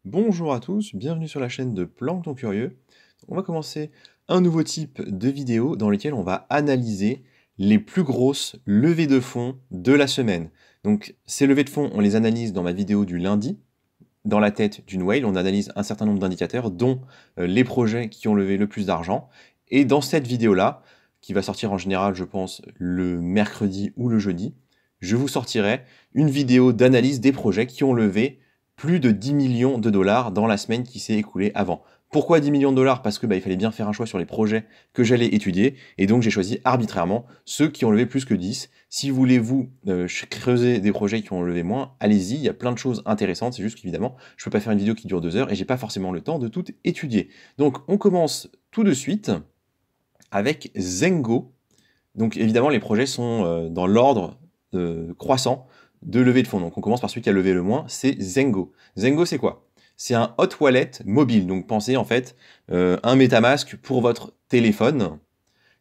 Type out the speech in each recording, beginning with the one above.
Bonjour à tous, bienvenue sur la chaîne de Plancton Curieux. On va commencer un nouveau type de vidéo dans lequel on va analyser les plus grosses levées de fonds de la semaine. Donc ces levées de fonds, on les analyse dans ma vidéo du lundi. Dans la tête d'une whale, on analyse un certain nombre d'indicateurs, dont les projets qui ont levé le plus d'argent. Et dans cette vidéo-là, qui va sortir en général, je pense, le mercredi ou le jeudi, je vous sortirai une vidéo d'analyse des projets qui ont levé plus de 10 millions de dollars dans la semaine qui s'est écoulée avant. Pourquoi 10 millions de dollars? Parce que il fallait bien faire un choix sur les projets que j'allais étudier, et donc j'ai choisi arbitrairement ceux qui ont levé plus que 10. Si vous voulez creuser des projets qui ont levé moins, allez-y, il y a plein de choses intéressantes, c'est juste qu'évidemment, je peux pas faire une vidéo qui dure 2 heures, et j'ai pas forcément le temps de tout étudier. Donc on commence tout de suite avec Zengo. Donc évidemment, les projets sont dans l'ordre croissant de levée de fonds. Donc on commence par celui qui a levé le moins, c'est Zengo. Zengo, c'est quoi? C'est un hot wallet mobile. Donc pensez en fait un MetaMask pour votre téléphone,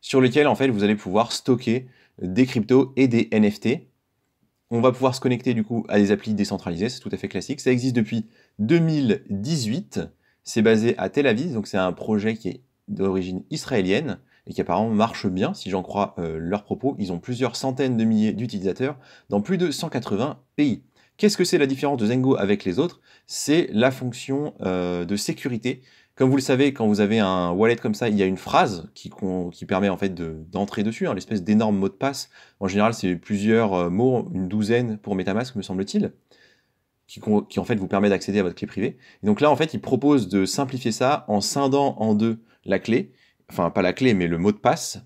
sur lequel en fait vous allez pouvoir stocker des cryptos et des NFT. On va pouvoir se connecter du coup à des applis décentralisées, c'est tout à fait classique. Ça existe depuis 2018. C'est basé à Tel Aviv, donc c'est un projet qui est d'origine israélienne et qui apparemment marche bien, si j'en crois leurs propos. Ils ont plusieurs centaines de milliers d'utilisateurs dans plus de 180 pays. Qu'est-ce que c'est la différence de Zengo avec les autres? C'est la fonction de sécurité. Comme vous le savez, quand vous avez un wallet comme ça, il y a une phrase qui permet en fait d'entrer dessus, hein, l'espèce d'énorme mot de passe. En général, c'est plusieurs mots, une douzaine pour MetaMask, me semble-t-il, qui en fait vous permet d'accéder à votre clé privée. Et donc là, en fait, il propose de simplifier ça en scindant en deux la clé, enfin pas la clé, mais le mot de passe.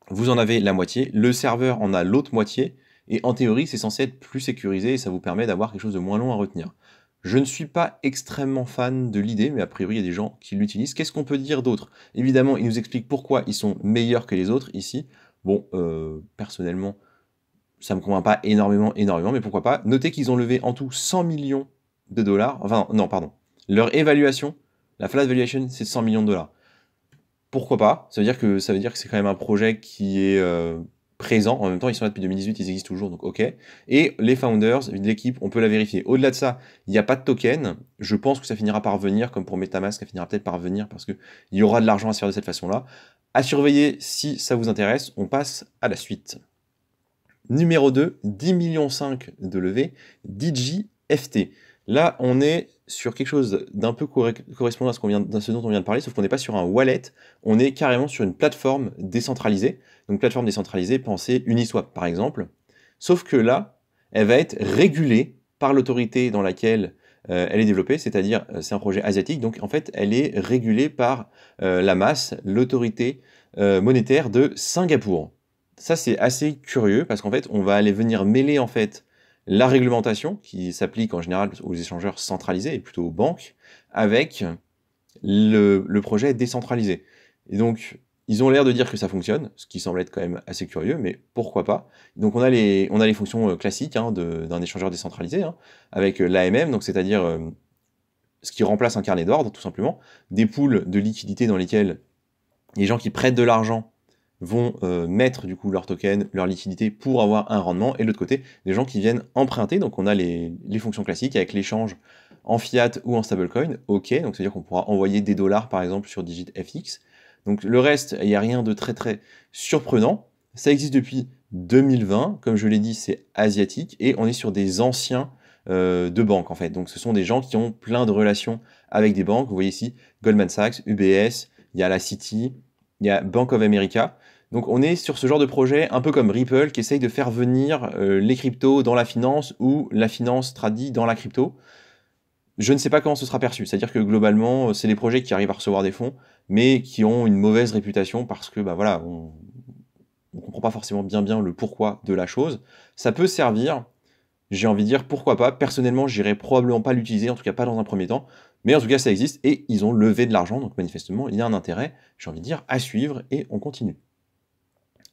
Vous en avez la moitié, le serveur en a l'autre moitié, et en théorie, c'est censé être plus sécurisé et ça vous permet d'avoir quelque chose de moins long à retenir. Je ne suis pas extrêmement fan de l'idée, mais a priori, il y a des gens qui l'utilisent. Qu'est-ce qu'on peut dire d'autre? Évidemment, il nous explique pourquoi ils sont meilleurs que les autres ici. Bon, personnellement, ça me convainc pas énormément, mais pourquoi pas. Notez qu'ils ont levé en tout 100 millions de dollars. Enfin, non, pardon. Leur évaluation, la flat valuation, c'est 100 millions de dollars. Pourquoi pas? Ça veut dire que c'est quand même un projet qui est présent. En même temps, ils sont là depuis 2018, ils existent toujours, donc ok. Et les founders, l'équipe, on peut la vérifier. Au-delà de ça, il n'y a pas de token. Je pense que ça finira par venir, comme pour MetaMask, ça finira peut-être par venir parce qu'il y aura de l'argent à se faire de cette façon-là. À surveiller si ça vous intéresse. On passe à la suite. Numéro 2, 10,5 millions de levée, DigiFT. Là, on est sur quelque chose d'un peu correspondant à ce dont on vient de parler, sauf qu'on n'est pas sur un wallet, on est carrément sur une plateforme décentralisée. Donc plateforme décentralisée, pensez Uniswap par exemple. Sauf que là, elle va être régulée par l'autorité dans laquelle elle est développée, c'est-à-dire c'est un projet asiatique, donc en fait elle est régulée par la MAS, l'autorité monétaire de Singapour. Ça, c'est assez curieux parce qu'en fait, on va aller venir mêler en fait la réglementation qui s'applique en général aux échangeurs centralisés et plutôt aux banques avec le projet décentralisé. Et donc, ils ont l'air de dire que ça fonctionne, ce qui semble être quand même assez curieux, mais pourquoi pas. Donc, on a les fonctions classiques hein, d'un échangeur décentralisé hein, avec l'AMM, donc c'est-à-dire ce qui remplace un carnet d'ordre, tout simplement, des pools de liquidités dans lesquels les gens qui prêtent de l'argent vont mettre du coup leur token, leur liquidité pour avoir un rendement, et de l'autre côté, des gens qui viennent emprunter, donc on a les fonctions classiques avec l'échange en fiat ou en stablecoin, ok, donc c'est-à-dire qu'on pourra envoyer des dollars par exemple sur DigitFX. Donc le reste, il n'y a rien de très très surprenant, ça existe depuis 2020, comme je l'ai dit, c'est asiatique, et on est sur des anciens de banques en fait, donc ce sont des gens qui ont plein de relations avec des banques, vous voyez ici Goldman Sachs, UBS, il y a la Citi, il y a Bank of America. Donc on est sur ce genre de projet un peu comme Ripple qui essaye de faire venir les cryptos dans la finance ou la finance tradie dans la crypto. Je ne sais pas comment ce sera perçu, c'est-à-dire que globalement c'est des projets qui arrivent à recevoir des fonds mais qui ont une mauvaise réputation parce que bah voilà, on comprend pas forcément bien le pourquoi de la chose. Ça peut servir, j'ai envie de dire pourquoi pas. Personnellement, j'irai probablement pas l'utiliser, en tout cas pas dans un premier temps. Mais en tout cas, ça existe et ils ont levé de l'argent, donc manifestement, il y a un intérêt, j'ai envie de dire, à suivre et on continue.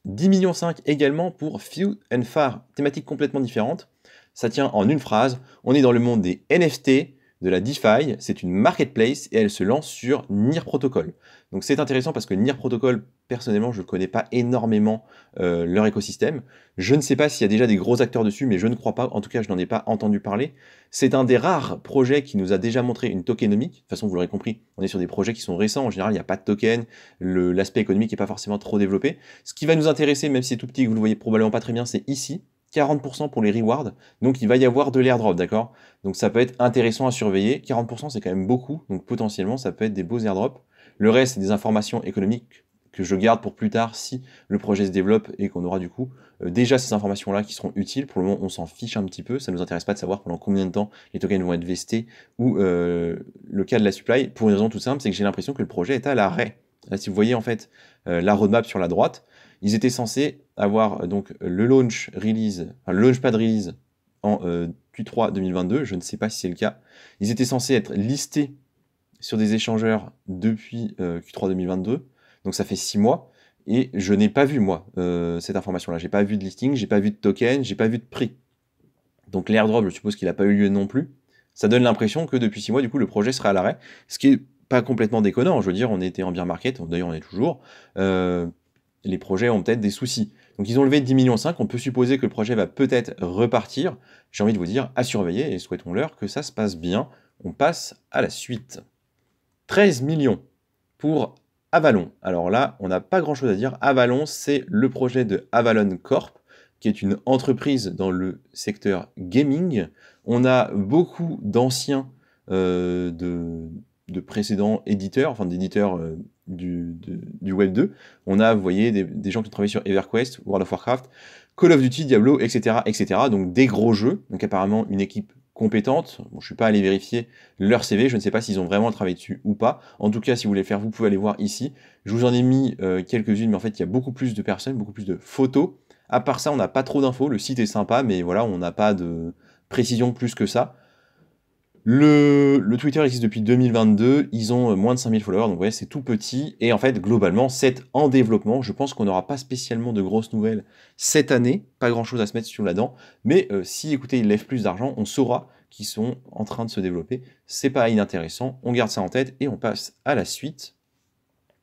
10,5 millions également pour Few and Far, thématique complètement différente. Ça tient en une phrase. On est dans le monde des NFT, de la DeFi, c'est une marketplace et elle se lance sur Near Protocol. Donc c'est intéressant parce que Near Protocol, personnellement, je ne connais pas énormément leur écosystème. Je ne sais pas s'il y a déjà des gros acteurs dessus, mais je ne crois pas. En tout cas, je n'en ai pas entendu parler. C'est un des rares projets qui nous a déjà montré une tokenomics. De toute façon, vous l'aurez compris, on est sur des projets qui sont récents. En général, il n'y a pas de token. L'aspect économique n'est pas forcément trop développé. Ce qui va nous intéresser, même si c'est tout petit et que vous ne le voyez probablement pas très bien, c'est ici. 40% pour les rewards, donc il va y avoir de l'airdrop, d'accord? Donc ça peut être intéressant à surveiller, 40% c'est quand même beaucoup, donc potentiellement ça peut être des beaux airdrops. Le reste c'est des informations économiques que je garde pour plus tard si le projet se développe et qu'on aura du coup déjà ces informations-là qui seront utiles. Pour le moment on s'en fiche un petit peu, ça ne nous intéresse pas de savoir pendant combien de temps les tokens vont être vestés ou le cas de la supply, pour une raison toute simple, c'est que j'ai l'impression que le projet est à l'arrêt. Là, si vous voyez en fait la roadmap sur la droite, ils étaient censés avoir donc le launchpad release en Q3 2022, je ne sais pas si c'est le cas. Ils étaient censés être listés sur des échangeurs depuis Q3 2022, donc ça fait 6 mois, et je n'ai pas vu moi cette information-là. J'ai pas vu de listing, j'ai pas vu de token, j'ai pas vu de prix. Donc l'airdrop, je suppose qu'il n'a pas eu lieu non plus. Ça donne l'impression que depuis 6 mois, du coup, le projet serait à l'arrêt, ce qui est pas complètement déconnant. Je veux dire, on était en bear market, d'ailleurs on est toujours. Les projets ont peut-être des soucis. Donc ils ont levé 10,5 millions, on peut supposer que le projet va peut-être repartir. J'ai envie de vous dire à surveiller et souhaitons-leur que ça se passe bien. On passe à la suite. 13 millions pour Avalon. Alors là, on n'a pas grand-chose à dire. Avalon, c'est le projet de Avalon Corp, qui est une entreprise dans le secteur gaming. On a beaucoup d'anciens de précédents éditeurs, enfin d'éditeurs du Web 2. On a, vous voyez, des gens qui ont travaillé sur EverQuest, World of Warcraft, Call of Duty, Diablo, etc., etc. Donc des gros jeux. Donc apparemment une équipe compétente. Bon, je ne suis pas allé vérifier leur CV, je ne sais pas s'ils ont vraiment travaillé dessus ou pas. En tout cas, si vous voulez faire, vous pouvez aller voir ici. Je vous en ai mis quelques-unes, mais en fait, il y a beaucoup plus de personnes, beaucoup plus de photos. À part ça, on n'a pas trop d'infos. Le site est sympa, mais voilà, on n'a pas de précision plus que ça. Le Twitter existe depuis 2022, ils ont moins de 5000 followers, donc vous voyez, c'est tout petit. Et en fait, globalement, c'est en développement. Je pense qu'on n'aura pas spécialement de grosses nouvelles cette année, pas grand-chose à se mettre sur la dent. Mais si, écoutez, ils lèvent plus d'argent, on saura qu'ils sont en train de se développer. C'est pas inintéressant, on garde ça en tête et on passe à la suite.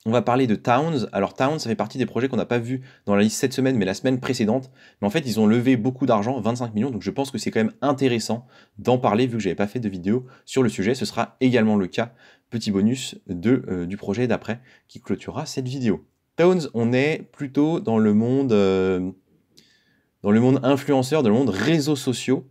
On va parler de Towns. Alors Towns, ça fait partie des projets qu'on n'a pas vu dans la liste cette semaine, mais la semaine précédente. Mais en fait, ils ont levé beaucoup d'argent, 25 millions, donc je pense que c'est quand même intéressant d'en parler, vu que j'avais pas fait de vidéo sur le sujet. Ce sera également le cas, petit bonus, du projet d'après, qui clôturera cette vidéo. Towns, on est plutôt dans le monde influenceur, dans le monde réseaux sociaux.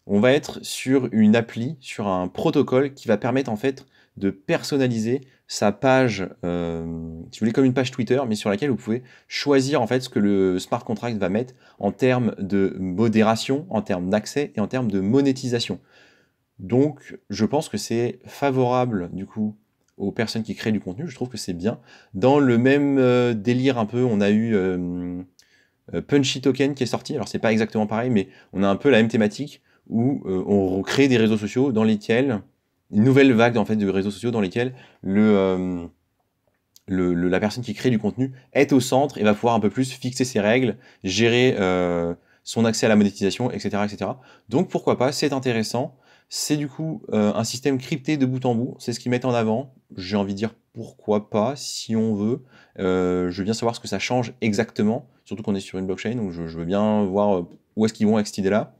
On va être sur une appli, sur un protocole qui va permettre en fait de personnaliser sa page, si vous voulez, comme une page Twitter, mais sur laquelle vous pouvez choisir en fait ce que le smart contract va mettre en termes de modération, en termes d'accès et en termes de monétisation. Donc, je pense que c'est favorable du coup aux personnes qui créent du contenu. Je trouve que c'est bien. Dans le même délire un peu, on a eu Punchy Token qui est sorti. Alors c'est pas exactement pareil, mais on a un peu la même thématique où on crée des réseaux sociaux dans lesquels une nouvelle vague en fait de réseaux sociaux dans lesquels la personne qui crée du contenu est au centre et va pouvoir un peu plus fixer ses règles, gérer son accès à la monétisation, etc., etc. Donc pourquoi pas, c'est intéressant. C'est du coup un système crypté de bout en bout, c'est ce qu'ils mettent en avant. J'ai envie de dire pourquoi pas, si on veut. Je veux bien savoir ce que ça change exactement, surtout qu'on est sur une blockchain, donc je veux bien voir où est-ce qu'ils vont avec cette idée-là.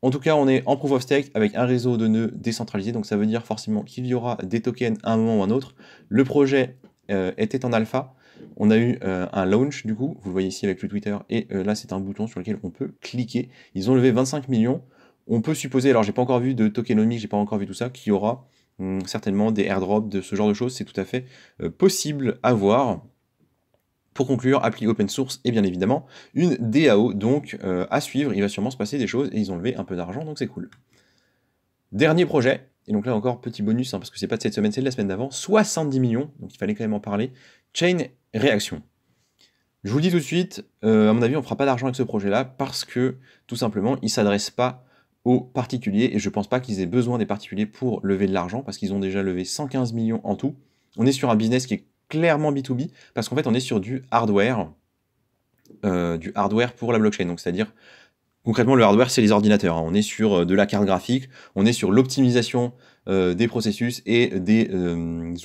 En tout cas, on est en proof of stake avec un réseau de nœuds décentralisé, donc ça veut dire forcément qu'il y aura des tokens à un moment ou à un autre. Le projet était en alpha. On a eu un launch du coup, vous le voyez ici avec le Twitter, et là c'est un bouton sur lequel on peut cliquer. Ils ont levé 25 millions. On peut supposer, alors j'ai pas encore vu de tokenomics, j'ai pas encore vu tout ça, qu'il y aura certainement des airdrops, de ce genre de choses, c'est tout à fait possible à voir. Pour conclure, appli open source et bien évidemment une DAO, donc à suivre, il va sûrement se passer des choses et ils ont levé un peu d'argent, donc c'est cool. Dernier projet, et donc là encore petit bonus, hein, parce que c'est pas de cette semaine, c'est de la semaine d'avant, 70 millions, donc il fallait quand même en parler, Chain Reaction. Je vous le dis tout de suite, à mon avis on fera pas d'argent avec ce projet-là, parce que tout simplement il s'adresse pas aux particuliers, et je pense pas qu'ils aient besoin des particuliers pour lever de l'argent, parce qu'ils ont déjà levé 115 millions en tout. On est sur un business qui est clairement B2B, parce qu'en fait on est sur du hardware pour la blockchain, donc c'est-à-dire Concrètement, le hardware, c'est les ordinateurs, hein. On est sur de la carte graphique, on est sur l'optimisation des processus et des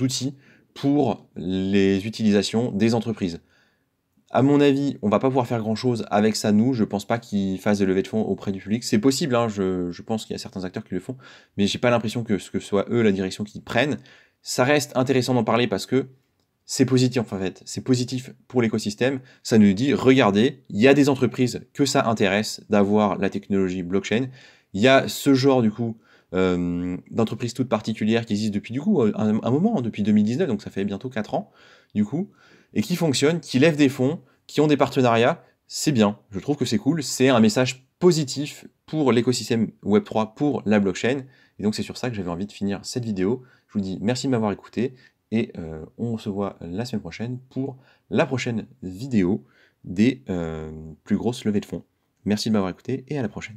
outils pour les utilisations des entreprises. À mon avis, on va pas pouvoir faire grand-chose avec ça, nous. Je pense pas qu'ils fassent des levées de fonds auprès du public. C'est possible, hein, je pense qu'il y a certains acteurs qui le font, mais j'ai pas l'impression que ce soit eux la direction qu'ils prennent. Ça reste intéressant d'en parler parce que c'est positif en fait, c'est positif pour l'écosystème. Ça nous dit, regardez, il y a des entreprises que ça intéresse d'avoir la technologie blockchain. Il y a ce genre du coup d'entreprises toutes particulières qui existent depuis du coup un moment, hein, depuis 2019, donc ça fait bientôt 4 ans du coup, et qui fonctionnent, qui lèvent des fonds, qui ont des partenariats. C'est bien, je trouve que c'est cool, c'est un message positif pour l'écosystème Web3, pour la blockchain. Et donc c'est sur ça que j'avais envie de finir cette vidéo. Je vous dis merci de m'avoir écouté. Et on se voit la semaine prochaine pour la prochaine vidéo des plus grosses levées de fonds. Merci de m'avoir écouté et à la prochaine.